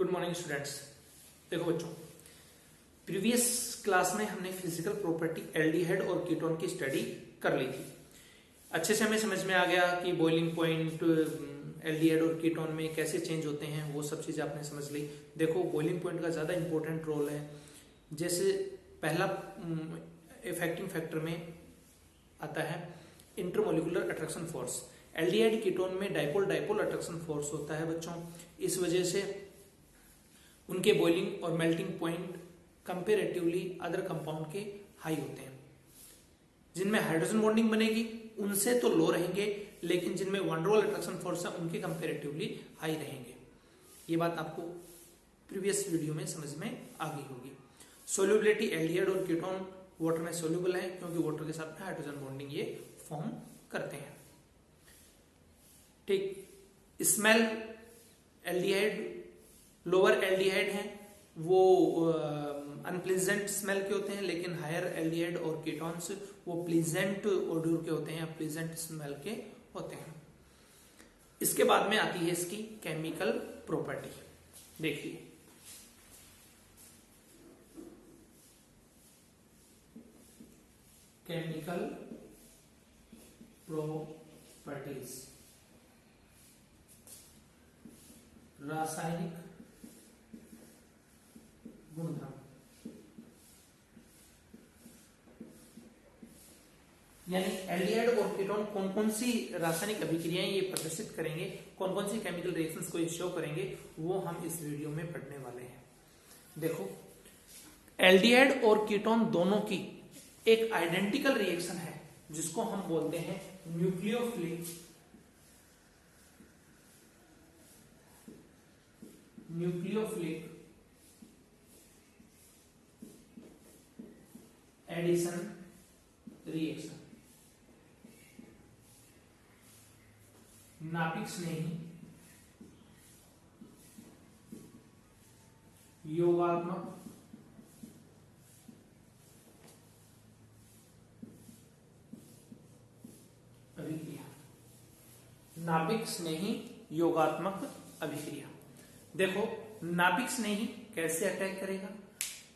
Good morning students. देखो बच्चों, previous class में हमने फिजिकल प्रॉपर्टी एल्डिहाइड और कीटोन की स्टडी कर ली थी। अच्छे से हमें समझ में आ गया कि बॉइलिंग पॉइंट एल्डिहाइड और कीटोन में कैसे चेंज होते हैं, वो सब चीजें आपने समझ ली। देखो, बॉइलिंग पॉइंट का ज्यादा इंपॉर्टेंट रोल है। जैसे पहला इफेक्टिंग फैक्टर में आता है intermolecular attraction force. Aldehyde ketone में डाइपोल डाइपोल अट्रैक्शन फोर्स होता है बच्चों। इस वजह से उनके बॉइलिंग और melting point comparatively other compound के हाई होते हैं। जिनमें हाइड्रोजन बॉन्डिंग बनेगी उनसे तो लो रहेंगे, लेकिन जिनमें वन डोर अट्रैक्शन फोर्स है उनके कंपेरेटिवली हाई रहेंगे। ये बात आपको प्रीवियस वीडियो में समझ में आ गई होगी। सोल्यूबिलिटी एल्डिहाइड और कीटोन वाटर में सोल्यूबल है, क्योंकि वाटर के साथ में हाइड्रोजन बॉन्डिंग ये फॉर्म करते हैं। ठीक, स्मेल एल्डिहाइड लोअर एल्डिहाइड हैं वो अनप्लीजेंट स्मेल के होते हैं, लेकिन हायर एल्डिहाइड और कीटोन्स वो प्लीजेंट ओडोर के होते हैं, प्लीजेंट स्मेल के होते हैं। इसके बाद में आती है इसकी केमिकल प्रॉपर्टी। देखिए, केमिकल प्रॉपर्टीज, रासायनिक गुणधर्म। यानी एल्डिहाइड और कीटोन कौन कौन सी रासायनिक अभिक्रियाएं ये प्रदर्शित करेंगे, कौन कौन सी केमिकल रिएक्शंस को शो करेंगे, वो हम इस वीडियो में पढ़ने वाले हैं। देखो, एल्डिहाइड और कीटोन दोनों की एक आइडेंटिकल रिएक्शन है जिसको हम बोलते हैं न्यूक्लियोफिलिक एडिशन रिएक्शन। नाभिक स्नेही योगात्मक अभिक्रिया। नाभिक स्नेही योगात्मक अभिक्रिया। देखो, नाभिक स्नेही कैसे अटैक करेगा,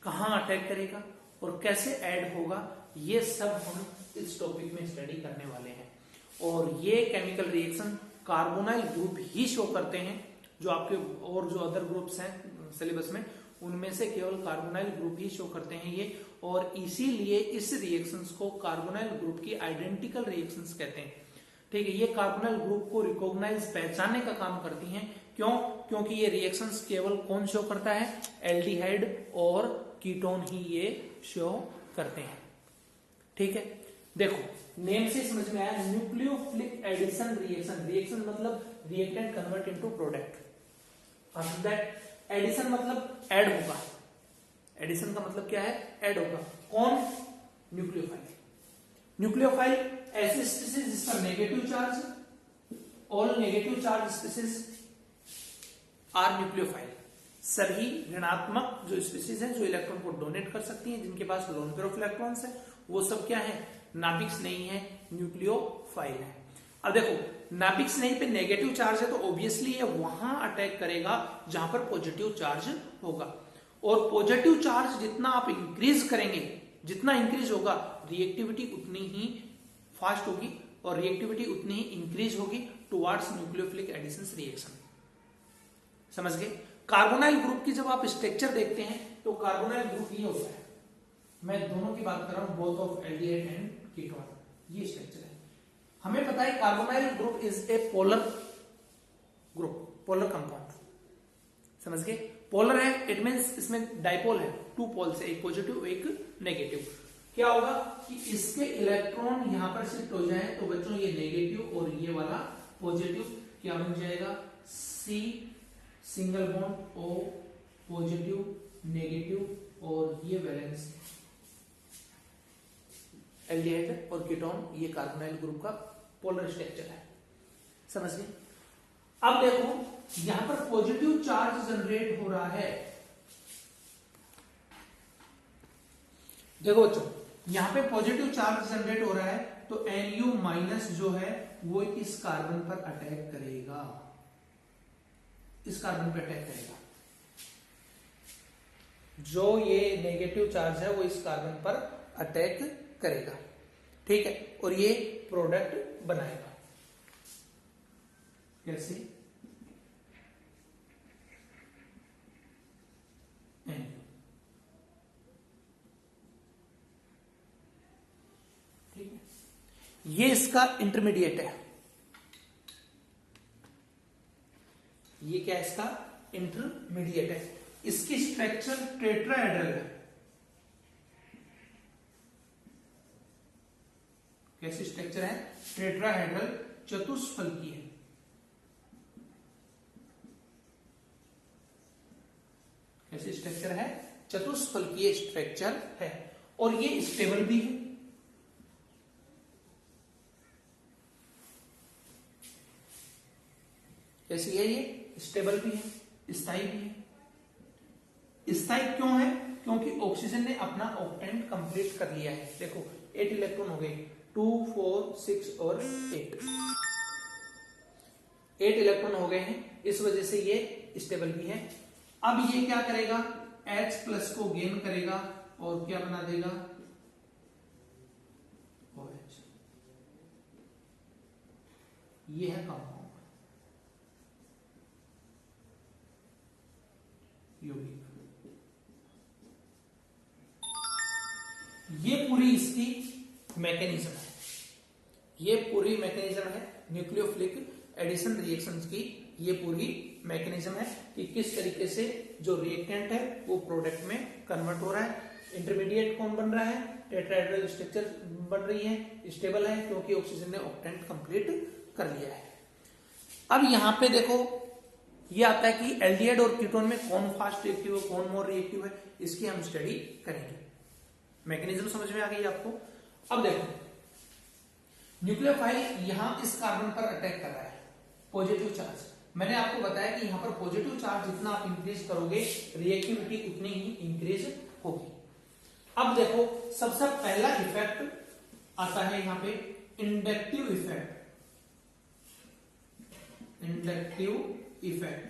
कहां अटैक करेगा और कैसे ऐड होगा, ये सब हम इस टॉपिक में स्टडी करने वाले हैं। और ये केमिकल रिएक्शन कार्बोनाइल ग्रुप ही शो करते हैं। जो आपके और जो अदर ग्रुप्स हैं सिलेबस में, उनमें से केवल कार्बोनाइल ग्रुप ही शो करते हैं ये। और इसीलिए इस रिएक्शंस को कार्बोनाइल ग्रुप की आइडेंटिकल रिएक्शंस कहते हैं। ठीक है, ये कार्बोनाइल ग्रुप को रिकॉग्नाइज पहचानने का काम करती हैं। क्यों? क्योंकि ये रिएक्शंस केवल कौन शो करता है? एल्डिहाइड और कीटोन ही ये शो करते हैं। ठीक है, देखो, नेम से समझ में आया, न्यूक्लियोफिलिक एडिशन रिएक्शन। रिएक्शन मतलब reactant convert into product. That addition मतलब ऐड होगा। एडिशन का मतलब क्या है? ऐड होगा। कौन? न्यूक्लियोफाइल। न्यूक्लियोफाइल ऐसी स्पीसीज जिसका negative charge, all negative charge species are nucleophile. सभी ऋणात्मक जो स्पीसीज हैं जो इलेक्ट्रॉन को डोनेट कर सकती हैं, जिनके पास लोन पेयर ऑफ इलेक्ट्रॉन्स है, वो सब क्या है? नाभिक स्नेही है, न्यूक्लियोफाइल है। अब देखो, नाभिक स्नेही पे नेगेटिव चार्ज है तो ऑब्वियसली ये वहां अटैक करेगा जहां पर पॉजिटिव चार्ज होगा। और पॉजिटिव चार्ज जितना आप इंक्रीज करेंगे, जितना इंक्रीज होगा, रिएक्टिविटी उतनी ही फास्ट होगी और रिएक्टिविटी उतनी ही इंक्रीज होगी टुवर्ड्स न्यूक्लियोफिलिक एडिशन रिएक्शन। समझ गए? कार्बोनाइल ग्रुप की जब आप स्ट्रक्चर देखते हैं तो कार्बोनाइल ग्रुप ये होता है। मैं दोनों की बात कर रहा हूं, both of aldehyde and ketone. ये स्ट्रक्चर है। हमें पता है carbonyl group is a polar group, polar compound. समझ गए? पोलर है, इट मींस इसमें डाइपोल है, टू पोल्स है, एक पॉजिटिव एक नेगेटिव। क्या होगा कि इसके इलेक्ट्रॉन यहां पर शिफ्ट हो जाए तो बच्चों ये नेगेटिव और ये वाला पॉजिटिव क्या बन जाएगा? C single bond O positive negative, और ये वैलेंस एल्डिहाइड और कीटोन, ये कार्बोनाइल ग्रुप का पोलर स्ट्रक्चर है। समझ गए? अब देखो, यहां पर पॉजिटिव चार्ज जनरेट हो रहा है। देखो बच्चों, यहां पे पॉजिटिव चार्ज जनरेट हो रहा है तो Nu माइनस जो है वो इस कार्बन पर अटैक करेगा, इस कार्बन पर अटैक करेगा। जो ये नेगेटिव चार्ज है वो इस कार्बन पर अटैक करेगा, ठीक है, और ये प्रोडक्ट बनाएगा। कैसे? ठीक है, ये इसका इंटरमीडिएट है। ये क्या है? इसका इंटरमीडिएट है। इसकी स्ट्रक्चर टेट्राहेड्रल है। कैसी स्ट्रक्चर है? टेट्राहेड्रल, चतुष्फलकीय है। कैसी स्ट्रक्चर है? चतुष्फलकीय स्ट्रक्चर है, और ये स्टेबल भी है। कैसी है? ये स्टेबल भी है, स्थायी भी है। स्थायी क्यों है? क्योंकि ऑक्सीजन ने अपना ऑक्टेंट कंप्लीट कर लिया है। देखो 8 इलेक्ट्रॉन हो गए, 2 4 6 और 8 इलेक्ट्रॉन हो गए हैं, इस वजह से ये स्टेबल भी है। अब ये क्या करेगा? H प्लस को गेन करेगा और क्या बना देगा? OH। ये है कंपाउंड यौगिक। ये पूरी इसकी मैकेनिज्म है। ये पूरी मैकेनिज्म है न्यूक्लियोफिलिक एडिशन रिएक्शंस की। ये पूरी मैकेनिज्म है कि किस तरीके से जो रिएक्टेंट है वो प्रोडक्ट में कन्वर्ट हो रहा है। इंटरमीडिएट कौन बन रहा है? टेट्राहेड्रल स्ट्रक्चर बन रही है, स्टेबल है क्योंकि ऑक्सीजन ने ऑक्टेंट कंप्लीट कर लिया है। अब यहां पे देखो ये आता है कि एल्डिहाइड और कीटोन में कौन फास्ट रिएक्टिव है, कौन मोर रिएक्टिव है, इसकी हम स्टडी करेंगे। मैकेनिज्म समझ में आ गई आपको? अब देखो न्यूक्लियोफाइल यहां इस कार्बन पर अटैक कर रहा है, पॉजिटिव चार्ज। मैंने आपको बताया कि यहां पर पॉजिटिव चार्ज जितना आप इंक्रीज करोगे रिएक्टिविटी उतनी ही इंक्रीज होगी। अब देखो सबसे पहला इफेक्ट आता है यहां पे इंडक्टिव इफेक्ट। इंडक्टिव इफेक्ट,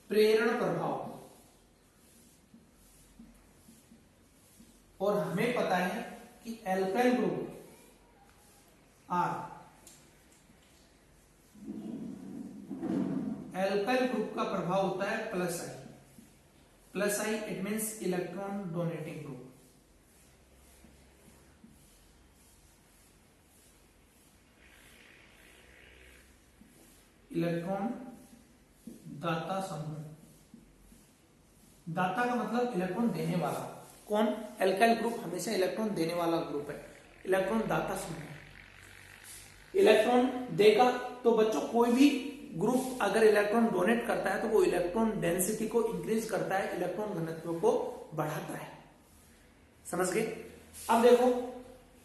प्रेरण प्रभाव। और हमें पता है कि एल्काइल ग्रुप एल्काइल ग्रुप का प्रभाव होता है plus I. Plus I it means electron donating group. Electron दाता समूह। दाता का मतलब इलेक्ट्रॉन देने वाला। कौन? एल्काइल ग्रुप हमेशा इलेक्ट्रॉन देने वाला ग्रुप है। इलेक्ट्रॉन दाता समूह इलेक्ट्रॉन देगा। तो बच्चों कोई भी ग्रुप अगर इलेक्ट्रॉन डोनेट करता है तो वो इलेक्ट्रॉन डेंसिटी को इंक्रीज करता है, इलेक्ट्रॉन घनत्व को बढ़ाता है। समझ गए? अब देखो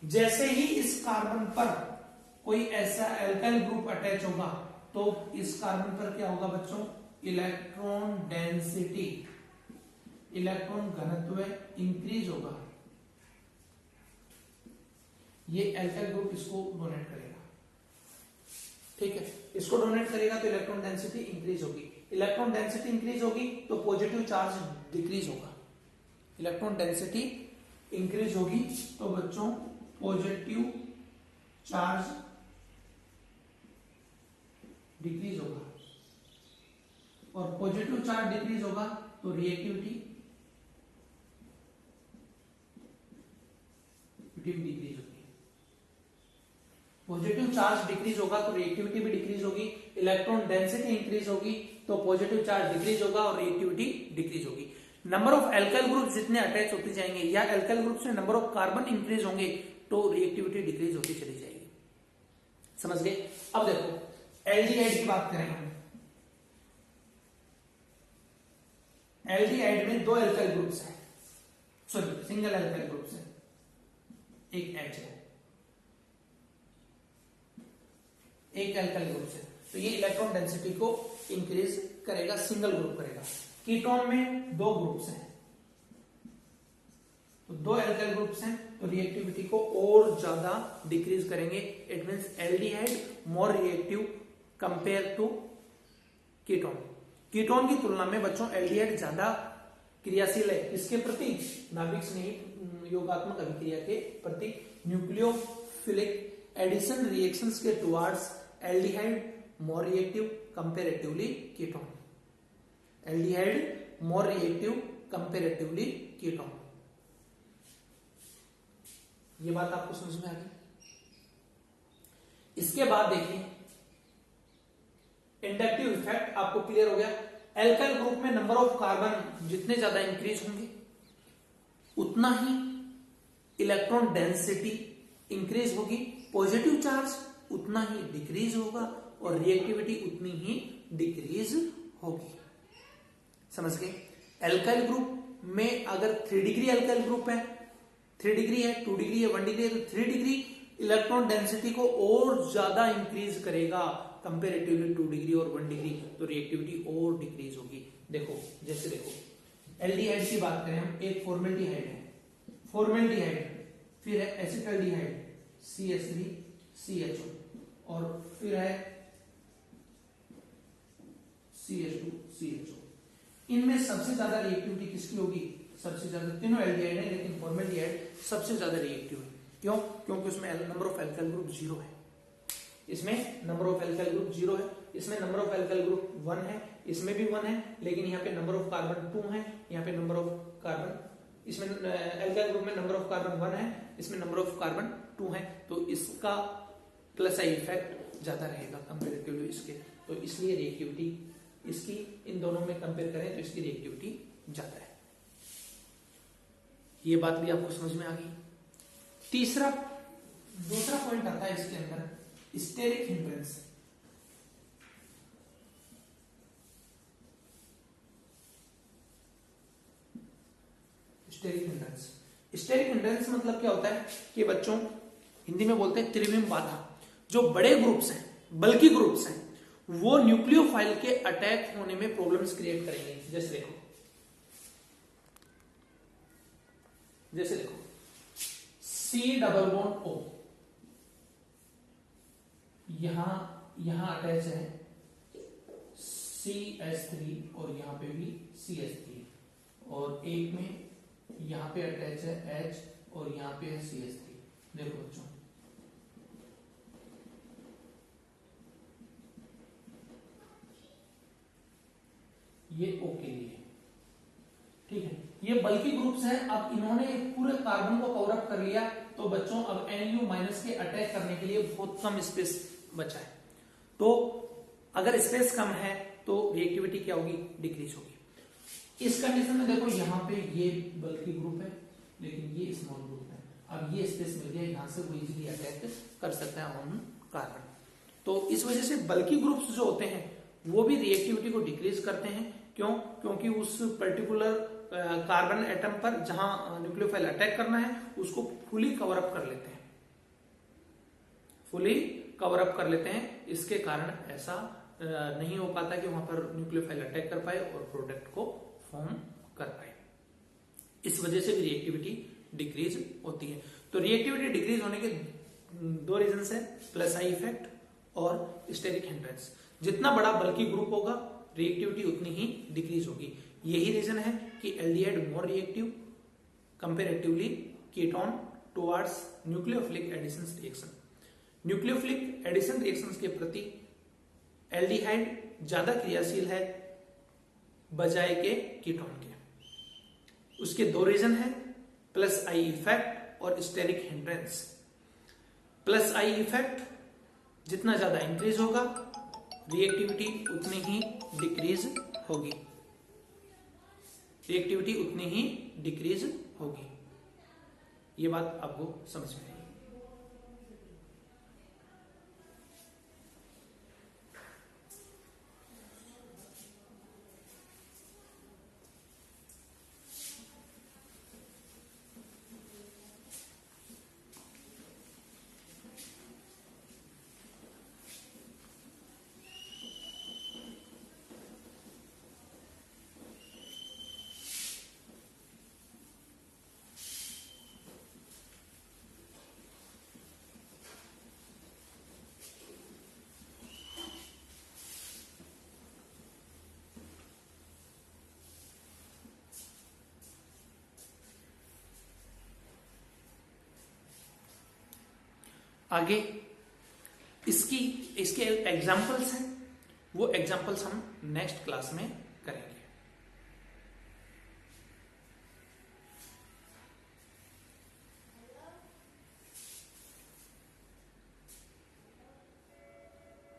जैसे ही इस कार्बन पर कोई ऐसा एल्काइल ग्रुप अटैच होगा तो इस कार्बन पर क्या होगा बच्चों? इलेक्ट्रॉन डेंसिटी, इलेक्ट्रॉन घनत्व इंक्रीज होगा। ये एल्काइल ग्रुप इसको डोनेट करेगा, ठीक है, इसको डोनेट करेगा तो इलेक्ट्रॉन डेंसिटी इंक्रीज होगी। इलेक्ट्रॉन डेंसिटी इंक्रीज होगी तो पॉजिटिव चार्ज डिक्रीज होगा। इलेक्ट्रॉन डेंसिटी इंक्रीज होगी तो बच्चों पॉजिटिव चार्ज डिक्रीज होगा, और पॉजिटिव चार्ज डिक्रीज होगा तो रिएक्टिविटी डिक्रीज होगी। पॉजिटिव चार्ज डिक्रीज होगा तो रिएक्टिविटी भी डिक्रीज होगी। इलेक्ट्रॉन डेंसिटी इंक्रीज होगी तो पॉजिटिव चार्ज डिक्रीज होगा और रिएक्टिविटी डिक्रीज होगी। नंबर ऑफ एल्काइल ग्रुप जितने अटैच होते जाएंगे या एल्काइल ग्रुप से नंबर ऑफ कार्बन इंक्रीज होंगे तो रिएक्टिविटी डिक्रीज होती चली जाएगी। समझ गए? अब देखो एल्डिहाइड की बात करें हम। एल्डिहाइड में दो एल्काइल ग्रुप्स हैं, सॉरी सिंगल एल्काइल ग्रुप्स हैं, एक H है, एक एल्काइल ग्रुप है, तो ये इलेक्ट्रॉन डेंसिटी को इंक्रीज करेगा, सिंगल ग्रुप करेगा। कीटोन में दो ग्रुप्स हैं, तो दो एल्काइल ग्रुप्स हैं तो रिएक्टिविटी को और ज्यादा डिक्रीज करेंगे। It means aldehyde more reactive compare to ketone. Ketone की तुलना में बच्चों एल्डिहाइड ज्यादा क्रियाशील है किसके प्रति? नाभिक स्नेही योगात्मक अभिक्रिया के प्रति। न्यूक्लियोफिलिक एडिशन रिएक्शंस के towards aldehyde more reactive comparatively ketone. Aldehyde more reactive comparatively ketone. ये बात आपको समझ में आ गई। इसके बाद देखिए इंडक्टिव इफेक्ट आपको क्लियर हो गया। एल्काइल ग्रुप में नंबर ऑफ कार्बन जितने ज्यादा इंक्रीज होंगे उतना ही इलेक्ट्रॉन डेंसिटी इंक्रीज होगी, पॉजिटिव चार्ज उतना ही डिक्रीज होगा और रिएक्टिविटी उतनी ही डिक्रीज होगी। समझ गए? एल्काइल ग्रुप में अगर 3 डिग्री एल्काइल ग्रुप है, 3 डिग्री है, 2 डिग्री है, 1 डिग्री है, तो 3 डिग्री इलेक्ट्रॉन डेंसिटी को और ज्यादा इंक्रीज करेगा कंपेरेटिवली 2 डिग्री और 1 डिग्री, तो रिएक्टिविटी और डिक्रीज होगी। देखो जैसे देखो एल्डिहाइड की बात करें हम, एक फॉर्मेल्डिहाइड है, फॉर्मेल्डिहाइड, फिर है एसिटल्डिहाइड CH3CHO और फिर है CH2CHO। इनमें सबसे ज्यादा रिएक्टिविटी किसकी होगी? सबसे ज्यादा, तीनों एल्डिहाइड है लेकिन फॉर्मेल्डिहाइड सबसे ज्यादा रिएक्टिव है। क्यों? क्योंकि उसमें नंबर ऑफ एल्काइल ग्रुप 0 है, इसमें नंबर ऑफ एल्काइल ग्रुप 0 है, इसमें नंबर ऑफ एल्काइल ग्रुप 1 है, इसमें भी 1 है, लेकिन यहाँ पे नंबर ऑफ कार्बन 2 है, यहाँ पे नंबर ऑफ कार्बन, इसमें एल्काइल ग्रुप में नंबर ऑफ कार्बन 1 है, इसमें नंबर ऑफ कार्बन 2 है, तो इसका प्लस आई इफेक्ट ज्यादा रहेगा कंपेरेटिवली इसके, तो इसलिए रिएक्टिविटी इसकी इन दोनों में कंपेयर करें तो इसकी रिएक्टिविटी ज्यादा है। ये बात भी आपको समझ में आ गई। दूसरा पॉइंट आता है इसके अंदर स्टेरिक हिंड्रेंस। स्टेरिक हिंड्रेंस मतलब क्या होता है कि बच्चों हिंदी में बोलते हैं त्रिविम बाधा। जो बड़े ग्रुप्स हैं, बल्कि ग्रुप्स हैं, वो न्यूक्लियोफाइल के अटैक होने में प्रॉब्लम्स क्रिएट करेंगे। जैसे देखो C डबल बॉन्ड O, यहां अटैच है CH3 और यहां पे भी CH3, और एक में यहां पे अटैच है H और यहां पे है CH3। देखो बच्चों ये O के लिए, ठीक है, ये बल्कि ग्रुप्स हैं। अब इन्होंने पूरे कार्बन को कवर अप कर लिया, तो बच्चों अब NU माइनस के अटैक करने के लिए बहुत कम स्पेस बचा है। तो अगर स्पेस कम है तो रिएक्टिविटी क्या होगी? डिक्रीज होगी। इस कंडीशन में देखो यहां पे ये बल्कि ग्रुप है लेकिन ये स्मॉल ग्रुप है। अब ये स्पेस मिल गया, यहां से वो इजीली अटैक कर सकता है ऑन कार्बन। तो इस वजह से बल्कि ग्रुप्स जो होते हैं वो भी रिएक्टिविटी को डिक्रीज करते हैं। क्यों? क्योंकि उस पर्टिकुलर कार्बन एटम पर जहां न्यूक्लियोफाइल अटैक करना है उसको फुली कवर अप कर लेते हैं, फुली कवर अप कर लेते हैं। इसके कारण ऐसा नहीं हो पाता कि वहां पर न्यूक्लियोफाइल अटैक कर पाए और प्रोडक्ट को फॉर्म कर पाए। इस वजह से भी रिएक्टिविटी डिक्रीज होती है। तो रिएक्टिविटी डिक्रीज होने के 2 रीजन है, प्लस आई इफेक्ट और स्टेरिक हिंड्रेंस। जितना बड़ा बल्कि ग्रुप होगा रिएक्टिविटी उतनी ही डिक्रीज होगी। यही रीजन है कि aldehyde more reactive comparatively ketone towards nucleophilic addition reaction. Nucleophilic addition reactions के प्रति एल्डिहाइड ज्यादा क्रियाशील है बजाय के कीटोन के। उसके 2 रीजन है, प्लस आई इफेक्ट और steric hindrance. Plus I effect जितना ज्यादा इंक्रीज होगा रिएक्टिविटी उतनी ही डिक्रीज होगी, रिएक्टिविटी उतनी ही डिक्रीज होगी। ये बात आपको समझ में आई। आगे इसके एग्जाम्पल्स हैं, वो एग्जाम्पल्स हम नेक्स्ट क्लास में करेंगे।